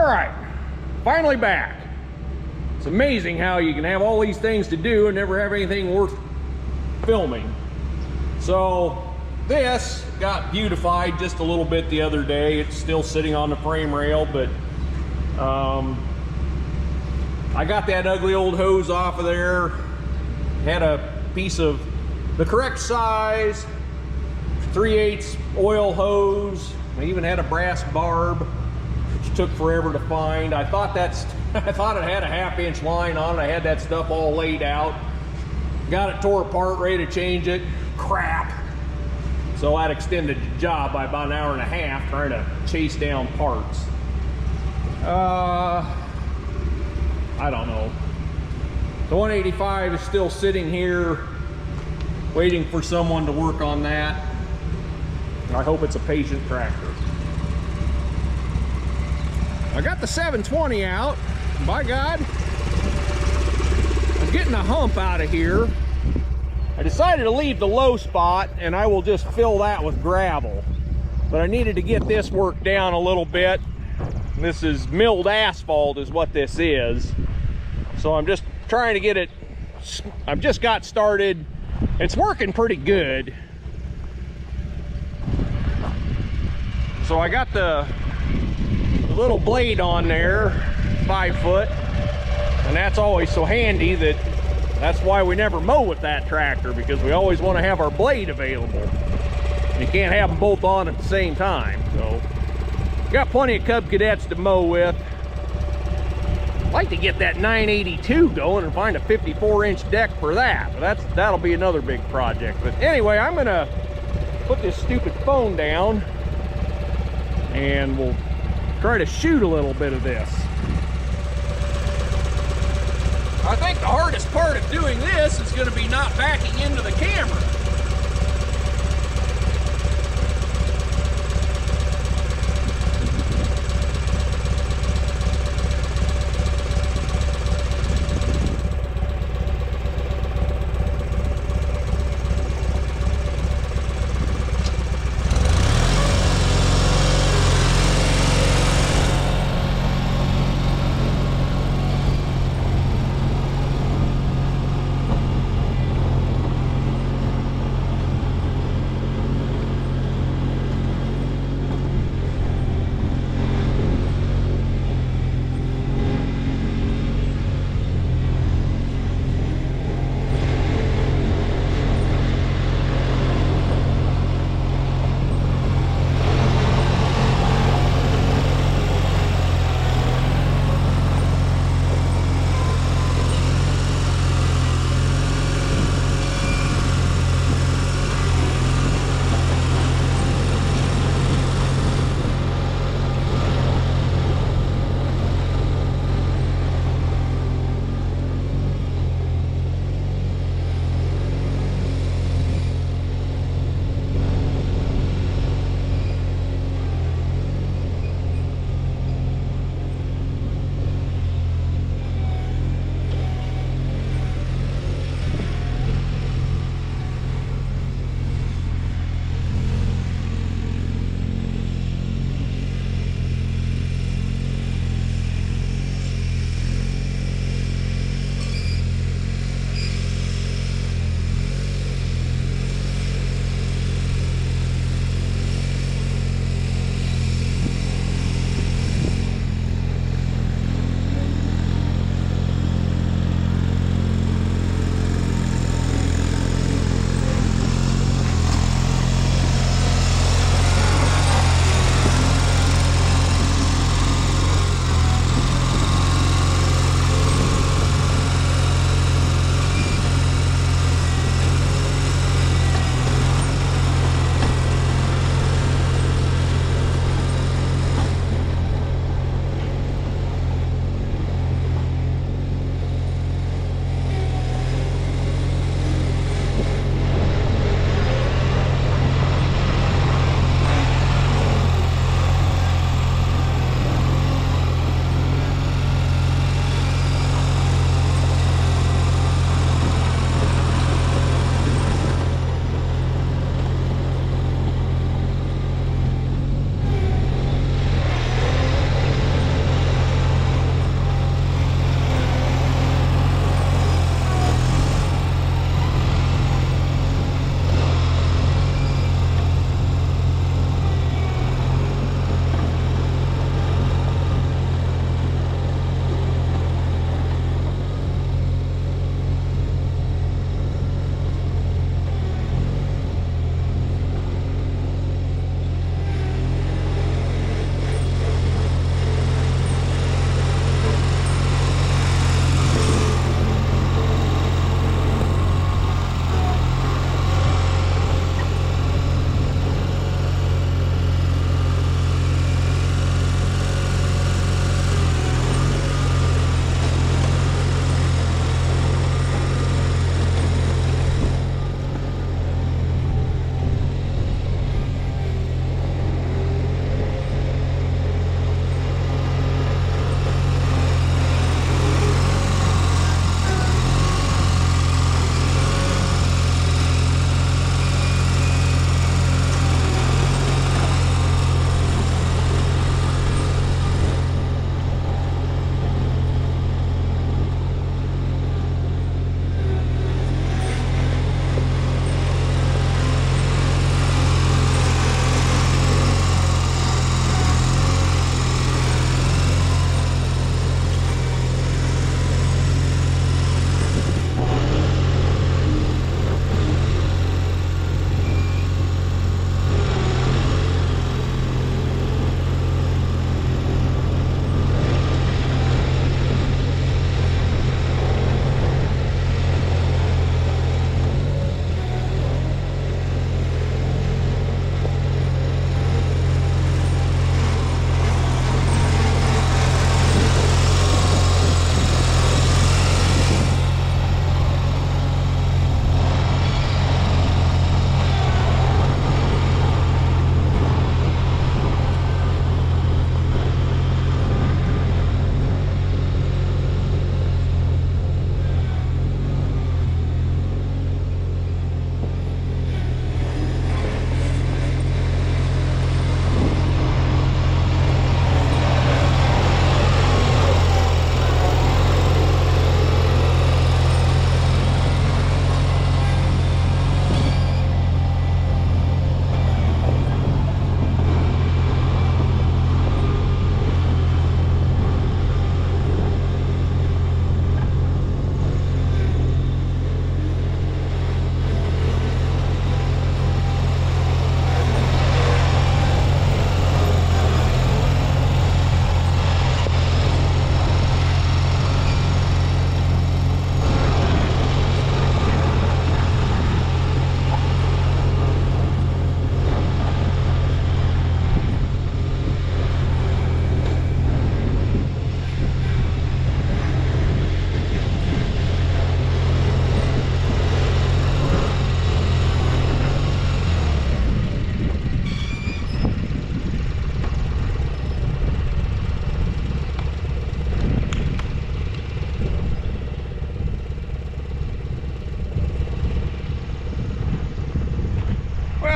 right, finally back. It's amazing how you can have all these things to do and never have anything worth filming. So this got beautified just a little bit the other day. It's still sitting on the frame rail, but I got that ugly old hose off of there. Had a piece of the correct size 3/8 oil hose. I even had a brass barb, which took forever to find. I thought it had a 1/2-inch line on it. I had that stuff all laid out. Got it tore apart, ready to change it. Crap. So that extended the job by about an hour and a half trying to chase down parts. I don't know. The 185 is still sitting here waiting for someone to work on that. I hope it's a patient tractor. I got the 720 out. By God, I'm getting a hump out of here. I decided to leave the low spot and I will just fill that with gravel. But I needed to get this worked down a little bit. This is milled asphalt is what this is. So I'm just trying to get it, I've just got started. It's working pretty good. So I got the little blade on there, 5 foot, and that's always so handy that's why we never mow with that tractor, because we always want to have our blade available. You can't have them both on at the same time. So got plenty of Cub Cadets to mow with. I'd like to get that 982 going and find a 54-inch deck for that, but that'll be another big project. But anyway, I'm gonna put this stupid phone down and we'll try to shoot a little bit of this. I think the hardest part of doing this is going to be not backing into the camera.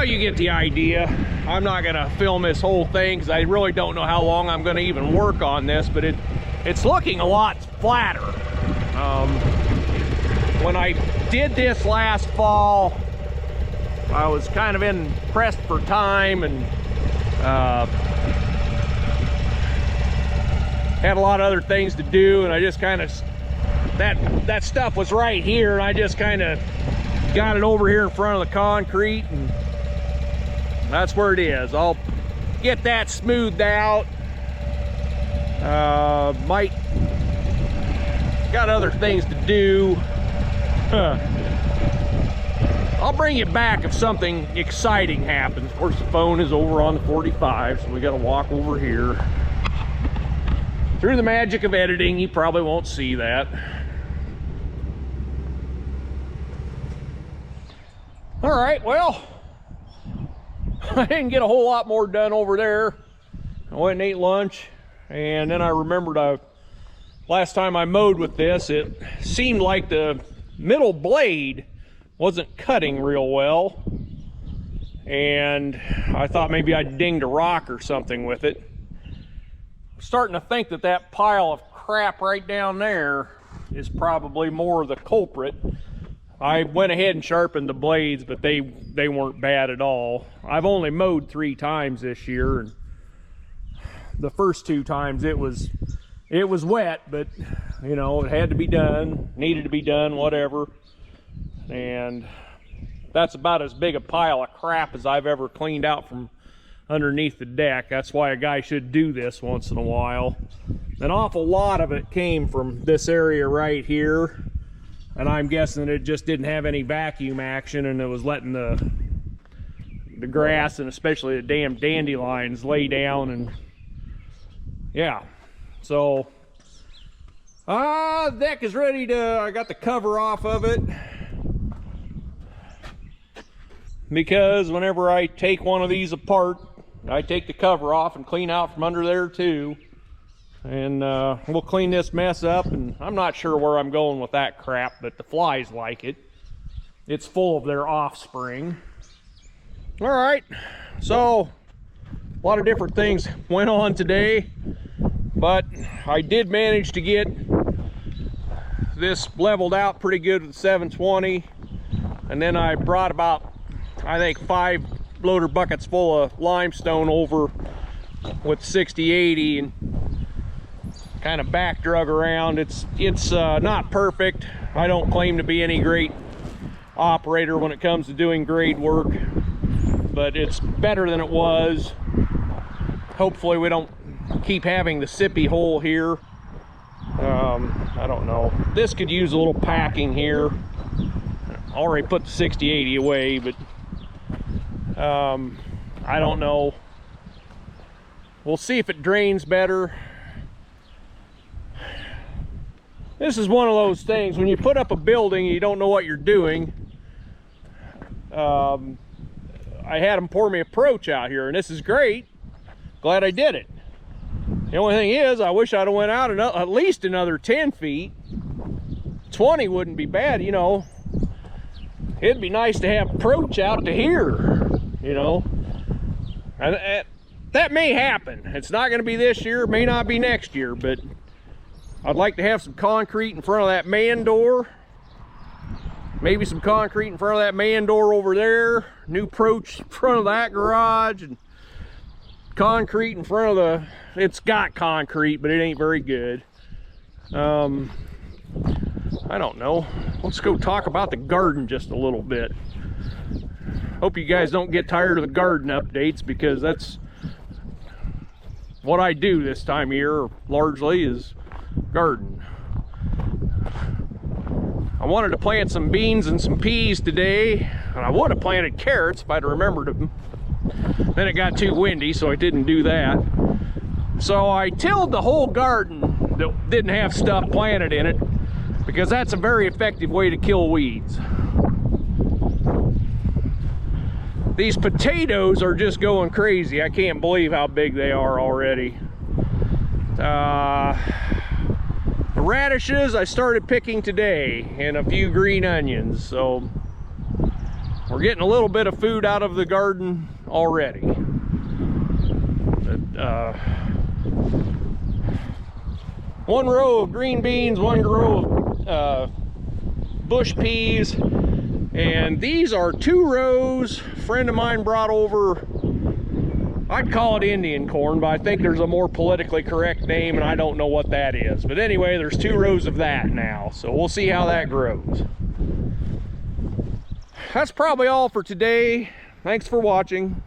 Well, you get the idea. I'm not gonna film this whole thing because I really don't know how long I'm gonna even work on this, but it's looking a lot flatter. When I did this last fall, I was kind of pressed for time and had a lot of other things to do, and I just kind of, that stuff was right here, and I just kind of got it over here in front of the concrete, and that's where it is. I'll get that smoothed out. Might got other things to do. I'll bring you back if something exciting happens. Of course, the phone is over on the 45, so we got to walk over here. Through the magic of editing, you probably won't see that. All right, well, I didn't get a whole lot more done over there. I went and ate lunch, and then I remembered last time I mowed with this, it seemed like the middle blade wasn't cutting real well, and I thought maybe I dinged a rock or something with it. I'm starting to think that that pile of crap right down there is probably more of the culprit. I went ahead and sharpened the blades, but they weren't bad at all. I've only mowed 3 times this year, and the first 2 times it was wet, but you know, it had to be done, needed to be done, whatever. And that's about as big a pile of crap as I've ever cleaned out from underneath the deck. That's why a guy should do this once in a while. An awful lot of it came from this area right here, and I'm guessing it just didn't have any vacuum action, and it was letting the grass and especially the damn dandelions lay down. And yeah, so the deck is ready to, I got the cover off of it, because whenever I take one of these apart, I take the cover off and clean out from under there too. And we'll clean this mess up, and I'm not sure where I'm going with that crap, but the flies like it. It's full of their offspring. All right, so a lot of different things went on today, but I did manage to get this leveled out pretty good with the 720, and then I brought about, I think, 5 loader buckets full of limestone over with 60/80 and kind of back drug around. It's not perfect. I don't claim to be any great operator when it comes to doing grade work, but it's better than it was. Hopefully we don't keep having the Sippy hole here. I don't know. This could use a little packing here. I already put the 60/80 away, but I don't know. We'll see if it drains better. This is one of those things, when you put up a building and you don't know what you're doing. I had them pour me approach out here, and this is great. Glad I did it. The only thing is, I wish I'd have went out at least another 10 feet. 20 wouldn't be bad, you know. It'd be nice to have approach out to here, you know. And that may happen. It's not going to be this year, it may not be next year, but I'd like to have some concrete in front of that man door. Maybe some concrete in front of that man door over there. New approach in front of that garage, and concrete in front of the, it's got concrete, but it ain't very good. I don't know. Let's go talk about the garden just a little bit. Hope you guys don't get tired of the garden updates, because that's what I do this time of year largely, is garden. I wanted to plant some beans and some peas today, and I would have planted carrots if I'd remembered them. Then it got too windy, so I didn't do that. So I tilled the whole garden that didn't have stuff planted in it, because that's a very effective way to kill weeds. These potatoes are just going crazy. I can't believe how big they are already. The radishes I started picking today, and a few green onions, so we're getting a little bit of food out of the garden already. But, one row of green beans, one row of bush peas, and these are 2 rows. A friend of mine brought over, I'd call it Indian corn, but I think there's a more politically correct name and I don't know what that is. But anyway, there's 2 rows of that now, so we'll see how that grows. That's probably all for today. Thanks for watching.